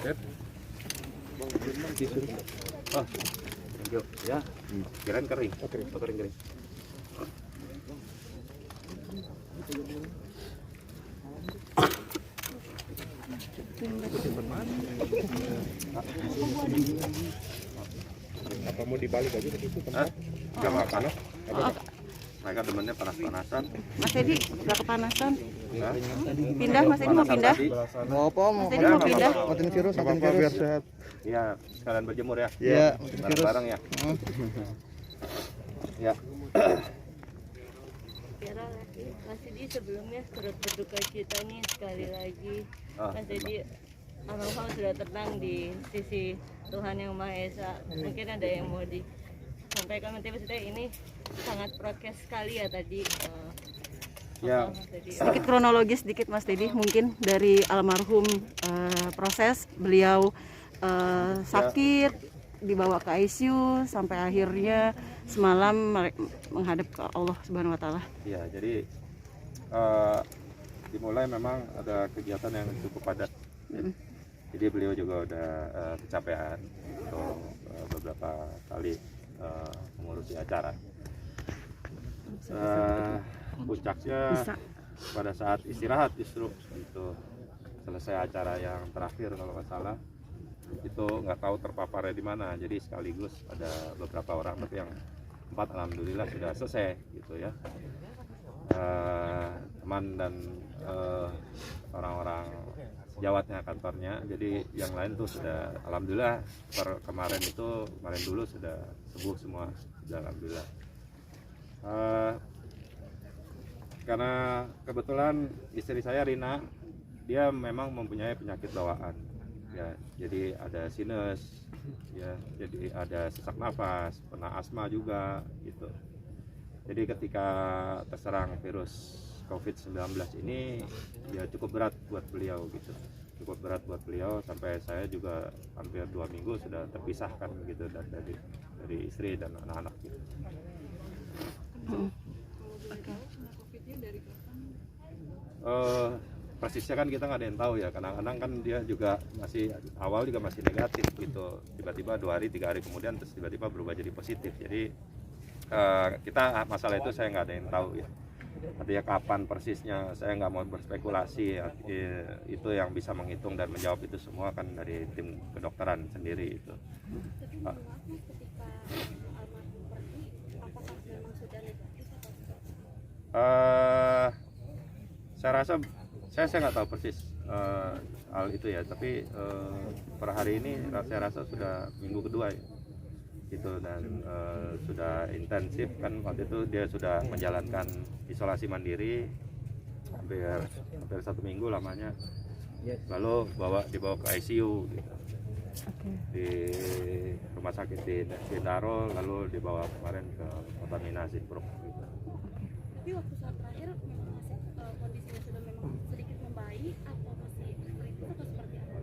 Sip. Oh, thank you. Ya, kirain kering. Oh, kering. Apa mau dibalik aja ke situ tempat? Enggak panas. Mereka temennya panas-panasan. Mas Edi nggak kepanasan? Hah? Pindah, Mas Edi mau pindah? Mau apa? Mas Edi mau pindah? Matiin virus biar sehat. Iya, sekalian berjemur ya. Iya, Bareng-bareng ya. Ya. Mas Edi sebelumnya turut berduka cita nih sekali lagi. Mas Edi almarhum sudah tenang di sisi Tuhan Yang Maha Esa. Mungkin ada yang mau disampaikan nanti, maksudnya ini sangat prokes sekali ya tadi. Ya. Sedikit kronologis sedikit Mas Dedi, mungkin dari almarhum proses beliau sakit, dibawa ke ICU sampai akhirnya semalam menghadap ke Allah Subhanahu Wa Taala. Ya, jadi dimulai memang ada kegiatan yang cukup padat. Jadi beliau juga udah kecapean untuk beberapa kali mengurusi acara. Puncaknya pada saat istirahat justru itu selesai acara yang terakhir kalau nggak salah, itu nggak tahu terpaparnya di mana, jadi sekaligus ada beberapa orang, tapi yang 4 alhamdulillah sudah selesai gitu ya. Teman dan orang-orang sejawatnya kantornya, jadi yang lain tuh sudah alhamdulillah kemarin dulu sudah sembuh semua, sudah alhamdulillah. Karena kebetulan istri saya Rina, dia memang mempunyai penyakit bawaan ya, jadi ada sinus ya, jadi ada sesak nafas, pernah asma juga gitu. Jadi ketika terserang virus COVID-19 ini ya cukup berat buat beliau gitu, cukup berat buat beliau, sampai saya juga hampir 2 minggu sudah terpisahkan gitu dari istri dan anak-anak gitu. Persisnya kan kita nggak ada yang tahu ya, kadang-kadang kan dia juga masih awal juga masih negatif gitu, tiba-tiba 2 hari 3 hari kemudian terus tiba-tiba berubah jadi positif. Jadi kita masalah itu saya nggak ada yang tahu ya, artinya kapan persisnya saya nggak mau berspekulasi ya. Itu yang bisa menghitung dan menjawab itu semua kan dari tim kedokteran sendiri itu. Saya rasa saya nggak tahu persis hal itu ya, tapi per hari ini saya rasa sudah minggu kedua ya gitu, dan sudah intensif kan. Waktu itu dia sudah menjalankan isolasi mandiri hampir 1 minggu lamanya, lalu dibawa ke ICU gitu. Di rumah sakit di Darul, lalu dibawa kemarin ke Kota Mina Sinpruk gitu. Tapi waktu saat terakhir memang masih kondisinya sudah memang sedikit membaik atau masih kritis atau seperti apa?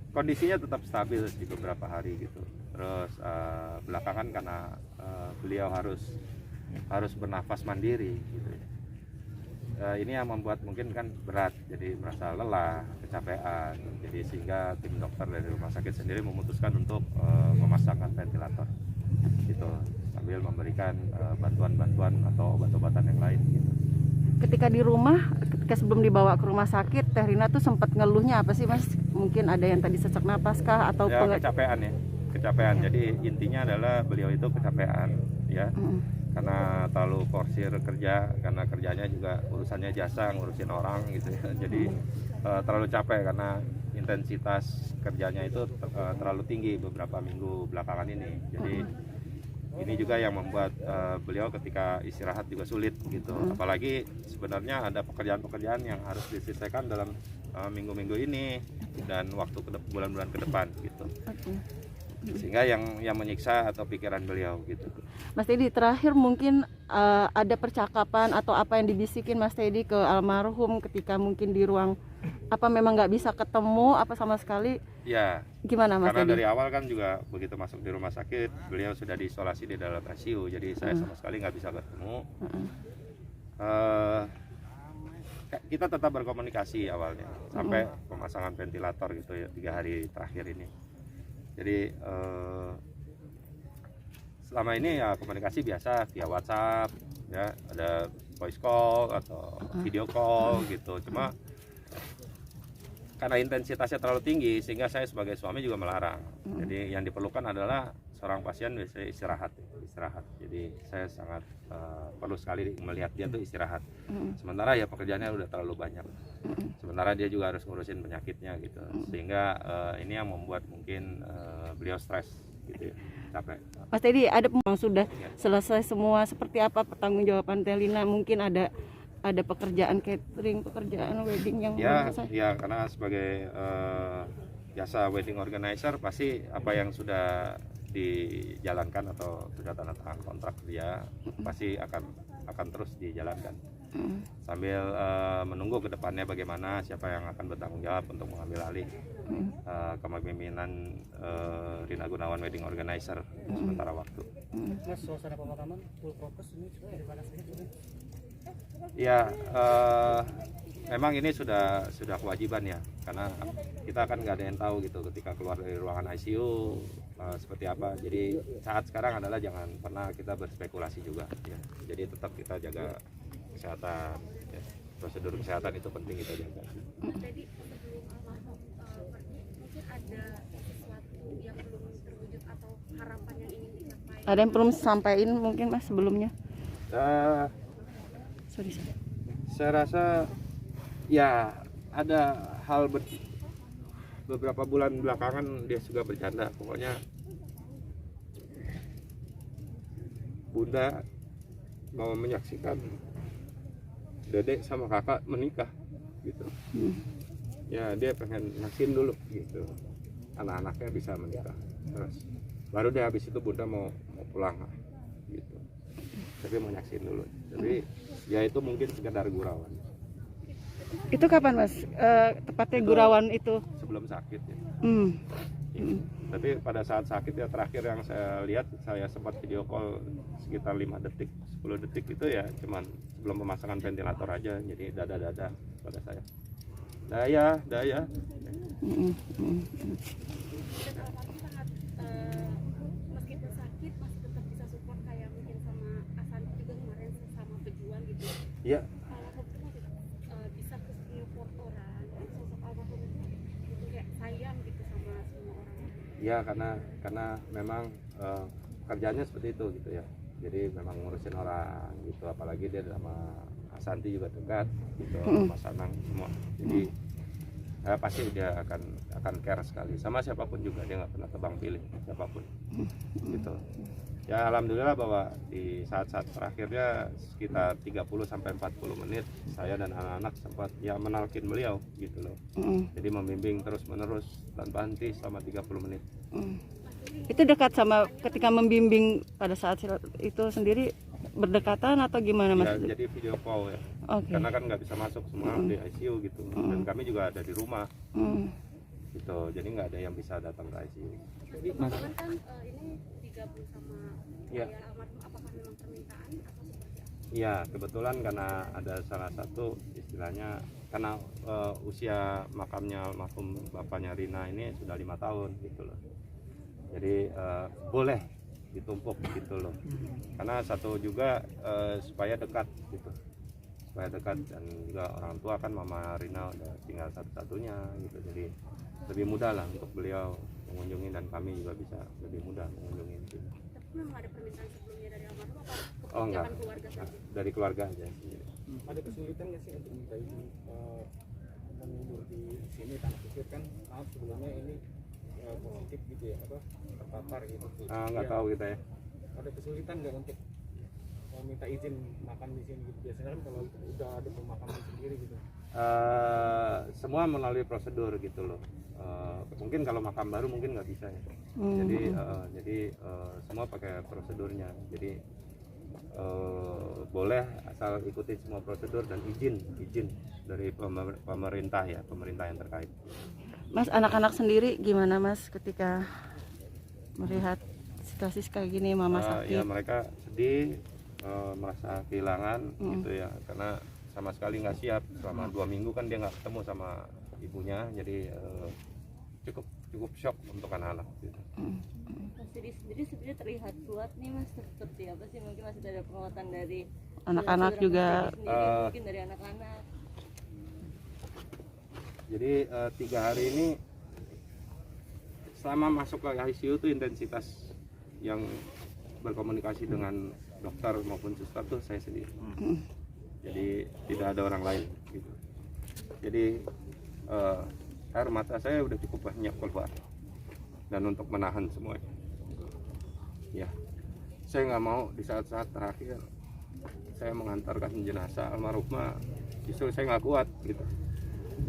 Kondisinya tetap stabil di beberapa hari gitu. Terus belakangan karena beliau harus bernafas mandiri gitu ya. Ini yang membuat mungkin kan berat, jadi merasa lelah, kecapean. Jadi sehingga tim dokter dari rumah sakit sendiri memutuskan untuk memasangkan ventilator gitu, sambil memberikan bantuan-bantuan atau obat-obatan yang lain gitu. Ketika di rumah, ketika sebelum dibawa ke rumah sakit, Teh Rina tuh sempat ngeluhnya apa sih Mas? Mungkin ada yang tadi sesak napas kah atau ya, kecapean. Jadi intinya adalah beliau itu kecapean ya, karena terlalu forsir kerja, karena kerjanya juga urusannya jasa, ngurusin orang gitu ya. Jadi terlalu capek karena intensitas kerjanya itu terlalu tinggi beberapa minggu belakangan ini. Jadi ini juga yang membuat beliau ketika istirahat juga sulit gitu. Apalagi sebenarnya ada pekerjaan-pekerjaan yang harus diselesaikan dalam minggu-minggu ini dan waktu bulan-bulan ke depan gitu. Sehingga yang menyiksa atau pikiran beliau gitu. Mas Teddy, terakhir mungkin ada percakapan atau apa yang dibisikin Mas Teddy ke almarhum ketika mungkin di ruang, apa memang nggak bisa ketemu apa sama sekali? Ya. Gimana Mas Teddy? Karena dari awal kan juga begitu masuk di rumah sakit beliau sudah diisolasi di dalam ICU, jadi saya sama sekali nggak bisa ketemu. kita tetap berkomunikasi awalnya sampai pemasangan ventilator gitu ya 3 hari terakhir ini. Jadi selama ini ya komunikasi biasa via WhatsApp ya, ada voice call atau video call gitu. Cuma karena intensitasnya terlalu tinggi sehingga saya sebagai suami juga melarang. Jadi yang diperlukan adalah seorang pasien biasanya istirahat. Jadi saya sangat perlu sekali melihat dia tuh istirahat. Sementara ya pekerjaannya udah terlalu banyak. Sementara dia juga harus ngurusin penyakitnya gitu. Sehingga ini yang membuat mungkin beliau stres gitu ya, capek. Mas Teddy, ada memang sudah selesai semua, seperti apa pertanggungjawaban Telina? Mungkin ada pekerjaan catering, pekerjaan wedding yang belum selesai? Ya, karena sebagai jasa wedding organizer pasti apa yang sudah dijalankan atau sudah tanda tangan kontrak dia pasti akan terus dijalankan sambil menunggu ke depannya bagaimana, siapa yang akan bertanggung jawab untuk mengambil alih kepemimpinan Rina Gunawan Wedding Organizer sementara waktu. Mas, suasana pemakaman full prokes ini di mana saja? Ya, memang ini sudah kewajiban ya, karena kita kan nggak ada yang tahu gitu ketika keluar dari ruangan ICU seperti apa. Jadi saat sekarang adalah jangan pernah kita berspekulasi juga ya. Jadi tetap kita jaga kesehatan ya. Prosedur kesehatan itu penting kita jaga. Jadi sebelum almarhum pergi, mungkin ada sesuatu yang belum terwujud atau harapan yang ingin dicapai? Ada yang perlu sampaikan mungkin Mas sebelumnya? Sorry. Saya rasa ya ada hal beberapa bulan belakangan dia juga bercanda, pokoknya Bunda mau menyaksikan Dedek sama kakak menikah gitu. Ya dia pengen nyaksiin dulu gitu, anak-anaknya bisa menikah terus baru deh habis itu Bunda mau pulang gitu, tapi mau nyaksiin dulu. Jadi ya itu mungkin sekedar gurauan. Itu kapan Mas? Tepatnya gurauan itu? Sebelum sakit ya. Tapi pada saat sakit ya terakhir yang saya lihat, saya sempat video call sekitar 5 detik 10 detik itu ya cuman sebelum pemasangan ventilator aja, jadi dada pada saya, daya. Meskipun sakit masih tetap bisa support kayak mungkin sama Asanti juga kemarin sama pejuang gitu. Iya. Almarhum itu masih bisa ke support orang, sosok almarhum itu gitu kayak sayang gitu sama semua orang. Ya karena memang kerjanya seperti itu gitu ya. Jadi memang ngurusin orang gitu, apalagi dia sama Asanti juga dekat gitu, Mas Anang semua. Jadi pasti dia akan care sekali sama siapapun juga, dia nggak pernah tebang pilih siapapun gitu. Ya alhamdulillah bahwa di saat-saat terakhirnya sekitar 30-40 menit saya dan anak-anak sempat ya menalkin beliau gitu loh. Jadi membimbing terus menerus tanpa henti selama 30 menit. Itu dekat sama ketika membimbing pada saat itu sendiri, berdekatan atau gimana Mas? Ya, jadi video call ya. Okay. Karena kan nggak bisa masuk semua di ICU gitu. Dan kami juga ada di rumah. Gitu. Jadi nggak ada yang bisa datang ke ICU. Mas kan ini digabung sama ya. almarhum, apakah memang permintaan atau seperti apa? Iya, kebetulan karena ada salah satu istilahnya karena usia makamnya almarhum bapaknya Rina ini sudah 5 tahun gitu loh. Jadi boleh ditumpuk gitu loh. Karena satu juga supaya dekat gitu. Supaya dekat, dan juga orang tua kan mama Rina udah tinggal satu-satunya gitu. Jadi lebih mudah lah untuk beliau mengunjungi, dan kami juga bisa lebih mudah mengunjungi gitu. Tapi memang ada permintaan sebelumnya dari almarhum apa? Oh enggak, Keluarga saja? dari keluarga aja. Ada kesulitan nggak sih untuk minta izin mengubur di sini tanah kusir kan? Maaf sebelumnya ini positif gitu ya, apa terpapar gitu. Nggak tahu kita ya. Ada kesulitan nggak untuk minta izin makam di sini gitu? Biasanya kan kalau udah ada pemakaman sendiri gitu. Semua melalui prosedur gitu loh. Mungkin kalau makam baru mungkin nggak bisa ya. Jadi semua pakai prosedurnya. Jadi boleh asal ikuti semua prosedur dan izin dari pemerintah yang terkait. Mas, anak-anak sendiri gimana Mas ketika melihat situasi kayak gini, mama sakit? Ya mereka sedih, merasa kehilangan gitu ya, karena sama sekali nggak siap. Selama 2 minggu kan dia nggak ketemu sama ibunya, jadi cukup shock untuk anak-anak gitu. Mas Didi sendiri sebenarnya terlihat kuat nih Mas, seperti apa sih? Mungkin masih ada penguatan dari Anak-anak saudara juga. Mas Didi sendiri, mungkin dari anak-anak. Jadi 3 hari ini selama masuk ke ICU itu intensitas yang berkomunikasi dengan dokter maupun suster tuh saya sendiri. Jadi tidak ada orang lain gitu. Jadi air mata saya udah cukup banyak keluar dan untuk menahan semuanya. Ya, saya nggak mau di saat-saat terakhir saya mengantarkan jenazah almarhumah, justru saya nggak kuat gitu.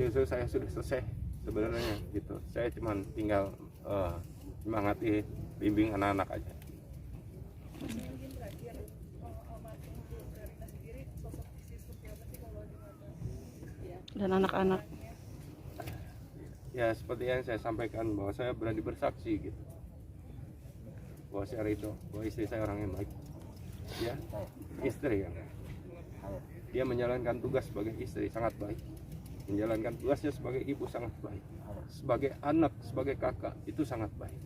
Justru saya sudah selesai sebenarnya gitu. Saya cuma tinggal semangati, bimbing anak-anak aja. Dan anak-anak. Ya seperti yang saya sampaikan bahwa saya berani bersaksi gitu, bahwa saya ridho, bahwa istri saya orang yang baik. Ya, istri yang dia menjalankan tugas sebagai istri sangat baik, menjalankan tugasnya sebagai ibu sangat baik, sebagai anak, sebagai kakak itu sangat baik.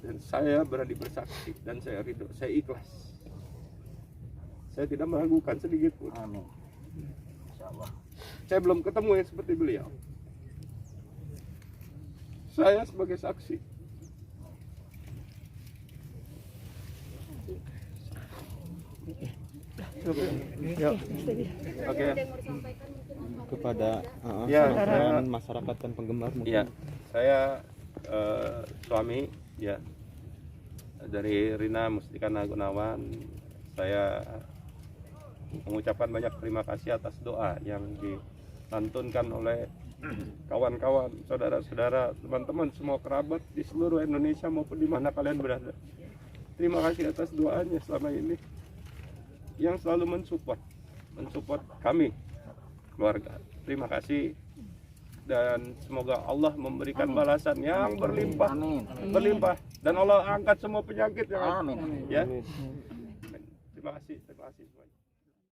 Dan saya berani bersaksi dan saya ridho, saya ikhlas. Saya tidak meragukan sedikit pun. Amin. Saya belum ketemu yang seperti beliau. Saya sebagai saksi. Ya, Oke. kepada Ya, dan masyarakat dan penggemar mungkin. Iya, saya suami ya dari Rina Mustikana Gunawan. Saya mengucapkan banyak terima kasih atas doa yang dilantunkan oleh kawan-kawan, saudara-saudara, teman-teman, semua kerabat di seluruh Indonesia maupun di mana kalian berada. Terima kasih atas doanya selama ini yang selalu mensupport kami keluarga. Terima kasih dan semoga Allah memberikan balasan yang berlimpah, berlimpah, dan Allah angkat semua penyakit yang ada. Amin. Ya. Terima kasih semuanya.